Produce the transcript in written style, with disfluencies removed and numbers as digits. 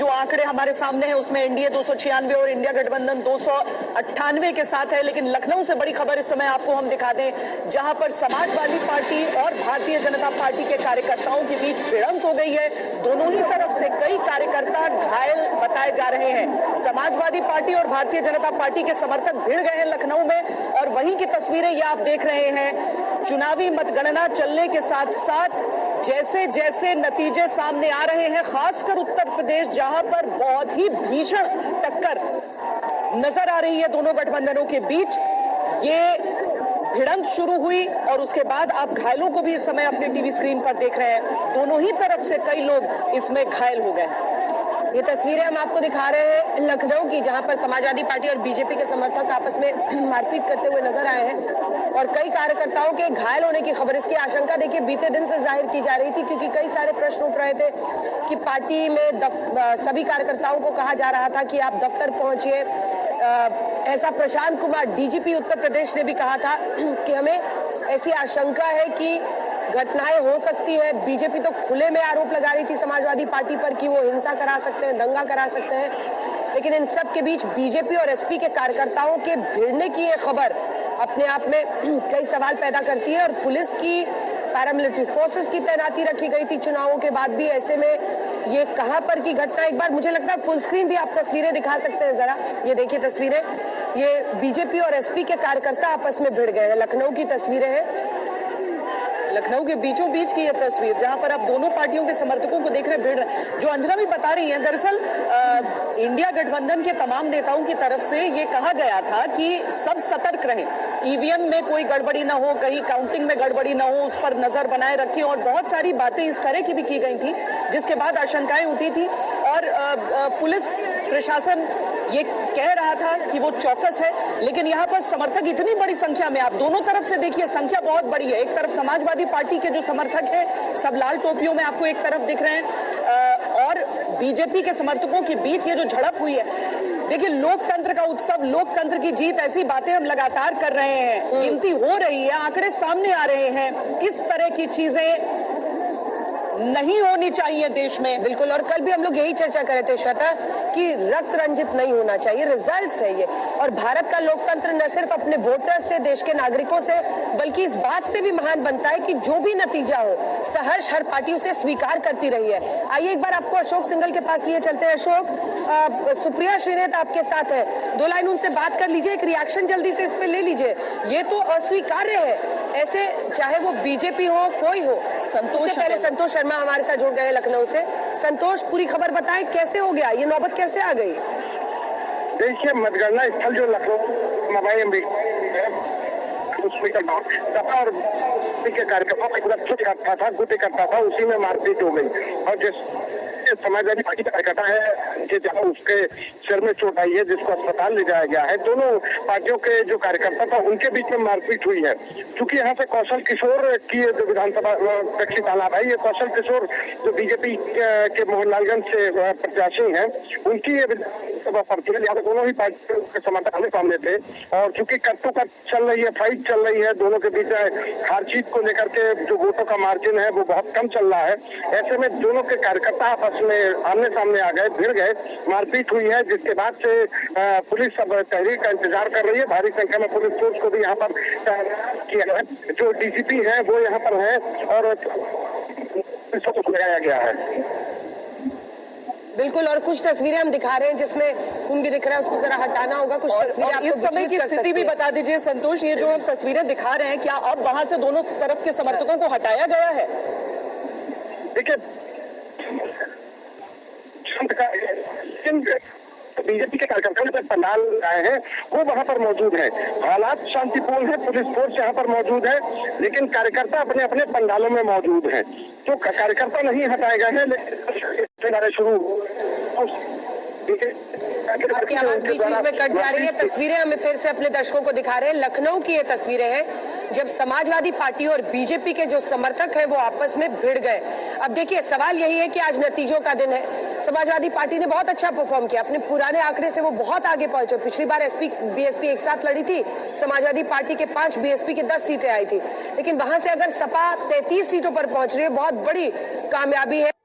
जो आंकड़े हमारे सामने हैं उसमें एनडीए 296 और इंडिया गठबंधन 298 के साथ है। लेकिन लखनऊ से बड़ी खबर इस समय आपको हम दिखा दें, जहां पर समाजवादी पार्टी और भारतीय जनता पार्टी के कार्यकर्ताओं के बीच भिड़ंत हो गई है। दोनों ही तरफ से कई कार्यकर्ता घायल बताए जा रहे हैं। समाजवादी पार्टी और भारतीय जनता पार्टी के समर्थक भिड़ गए हैं लखनऊ में, और वहीं की तस्वीरें ये आप देख रहे हैं। चुनावी मतगणना चलने के साथ साथ जैसे जैसे नतीजे सामने आ रहे हैं, खासकर उत्तर प्रदेश जहां पर बहुत ही भीषण टक्कर नजर आ रही है दोनों गठबंधनों के बीच, ये भिड़ंत शुरू हुई और उसके बाद आप घायलों को भी इस समय अपने टीवी स्क्रीन पर देख रहे हैं। दोनों ही तरफ से कई लोग इसमें घायल हो गए। ये तस्वीरें हम आपको दिखा रहे हैं लखनऊ की, जहां पर समाजवादी पार्टी और बीजेपी के समर्थक आपस में मारपीट करते हुए नजर आए हैं और कई कार्यकर्ताओं के घायल होने की खबर, इसकी आशंका देखिए बीते दिन से जाहिर की जा रही थी, क्योंकि कई सारे प्रश्न उठ रहे थे कि पार्टी में सभी कार्यकर्ताओं को कहा जा रहा था कि आप दफ्तर पहुंचिए। ऐसा प्रशांत कुमार डीजीपी उत्तर प्रदेश ने भी कहा था कि हमें ऐसी आशंका है कि घटनाएं हो सकती है। बीजेपी तो खुले में आरोप लगा रही थी समाजवादी पार्टी पर कि वो हिंसा करा सकते हैं, दंगा करा सकते हैं, लेकिन इन सब के बीच बीजेपी और एसपी के कार्यकर्ताओं के भिड़ने की ये खबर अपने आप में कई सवाल पैदा करती है। और पुलिस की, पैरामिलिट्री फोर्सेस की तैनाती रखी गई थी चुनावों के बाद भी। ऐसे में ये कहां पर की घटना, एक बार मुझे लगता है फुल स्क्रीन भी आप तस्वीरें दिखा सकते हैं जरा। ये देखिए तस्वीरें, ये बीजेपी और एसपी के कार्यकर्ता आपस में भिड़ गए हैं। लखनऊ की तस्वीरें हैं, लखनऊ के बीचों बीच की यह तस्वीर जहां पर आप दोनों पार्टियों के समर्थकों को देख रहे भिड़ रहे। जो अंजना भी बता रही है, दरअसल इंडिया गठबंधन के तमाम नेताओं की तरफ से ये कहा गया था कि सब सतर्क रहें, ईवीएम में कोई गड़बड़ी ना हो, कहीं काउंटिंग में गड़बड़ी ना हो, उस पर नजर बनाए रखें, और बहुत सारी बातें इस तरह की भी की गई थी, जिसके बाद आशंकाएं उठी थी। और पुलिस प्रशासन ये कह रहा था कि वो चौकस है, लेकिन यहाँ पर समर्थक इतनी बड़ी संख्या में, आप दोनों तरफ से देखिए संख्या बहुत बड़ी है। एक तरफ समाजवादी पार्टी के जो समर्थक हैं सब लाल टोपियों में आपको एक तरफ दिख रहे हैं, और बीजेपी के समर्थकों के बीच ये जो झड़प हुई है, देखिए लोकतंत्र का उत्सव, लोकतंत्र की जीत, ऐसी बातें हम लगातार कर रहे हैं, गिनती हो रही है, आंकड़े सामने आ रहे हैं। इस तरह की चीजें नहीं होनी चाहिए देश में। बिल्कुल, और कल भी हम लोग यही चर्चा कर रहे थे श्वेता कि रक्त रंजित नहीं होना चाहिए, रिजल्ट्स है ये। और भारत का लोकतंत्र न सिर्फ अपने वोटर्स से, देश के नागरिकों से, बल्कि इस बात से भी महान बनता है कि जो भी नतीजा हो सहर्ष हर पार्टी उसे स्वीकार करती रही है। आइए एक बार आपको अशोक सिंघल के पास लिए चलते हैं। अशोक, सुप्रिया श्रीनेत आपके साथ है, दो लाइन उनसे बात कर लीजिए, एक रिएक्शन जल्दी से इस पे ले लीजिए। ये तो अस्वीकार्य है, ऐसे चाहे वो बीजेपी हो कोई हो। पहले संतोष शर्मा हमारे साथ जुड़ गए हैं लखनऊ से। संतोष, पूरी खबर बताएं, कैसे हो गया ये, नौबत कैसे आ गई? देखिए, मतगणना स्थल जो लखनऊ और के कार्यकर्ताओं को सुरक्षित करता था, गुट करता था, उसी में मारपीट हो गई। और जिस समाजवादी पार्टी का कार्यकर्ता है कि जहाँ उसके सिर में चोट आई है, जिसको अस्पताल ले जाया गया है, दोनों पार्टियों के जो कार्यकर्ता था उनके बीच में मारपीट हुई है। क्योंकि यहाँ से कौशल किशोर की जो विधानसभा कक्षी तालाब है, ये कौशल किशोर जो बीजेपी के मोहनलालगंज से प्रत्याशी हैं, उनकी ये दोनों ही पार्टियों के समर्थक आने सामने थे। और क्योंकि कट्टू कट चल रही है, फाइट चल रही है, दोनों के बीच हार जीत को लेकर के जो वोटों का मार्जिन है वो बहुत कम चल रहा है। ऐसे में दोनों के कार्यकर्ता आपस में आमने सामने आ गए, भिड़ गए, मारपीट हुई है, जिसके बाद से पुलिस अब तहरीर का इंतजार कर रही है। भारी संख्या में पुलिस फोर्स को भी यहाँ पर किया है, जो डीजीपी है वो यहाँ पर है और लगाया गया है। बिल्कुल, और कुछ तस्वीरें हम दिखा रहे हैं जिसमें खून भी दिख रहा है, उसको जरा हटाना होगा। कुछ तस्वीरें और इस समय की स्थिति भी बता दीजिए संतोष, ये जो हम तस्वीरें दिखा रहे हैं, क्या अब वहां से दोनों तरफ के समर्थकों को हटाया गया है? देखिए, बीजेपी के कार्यकर्ताओं ने पंडाल आए हैं, वो वहां पर मौजूद है। हालात शांतिपूर्ण है, पुलिस फोर्स यहाँ पर मौजूद है, लेकिन कार्यकर्ता अपने अपने पंडालों में मौजूद है। तो कार्यकर्ता नहीं हटाए गए हैं, लेकिन शुरू आपकी आवाज बीच बीच में कट जा रही है। तस्वीरें हमें फिर से अपने दर्शकों को दिखा रहे हैं, लखनऊ की ये तस्वीरें हैं जब समाजवादी पार्टी और बीजेपी के जो समर्थक हैं वो आपस में भिड़ गए। अब देखिए, सवाल यही है कि आज नतीजों का दिन है। समाजवादी पार्टी ने बहुत अच्छा परफॉर्म किया, अपने पुराने आंकड़े से वो बहुत आगे पहुंचे। पिछली बार एसपी बीएसपी एक साथ लड़ी थी, समाजवादी पार्टी के 5, बीएसपी के 10 सीटें आई थी, लेकिन वहां से अगर सपा 33 सीटों पर पहुंच रही है, बहुत बड़ी कामयाबी है।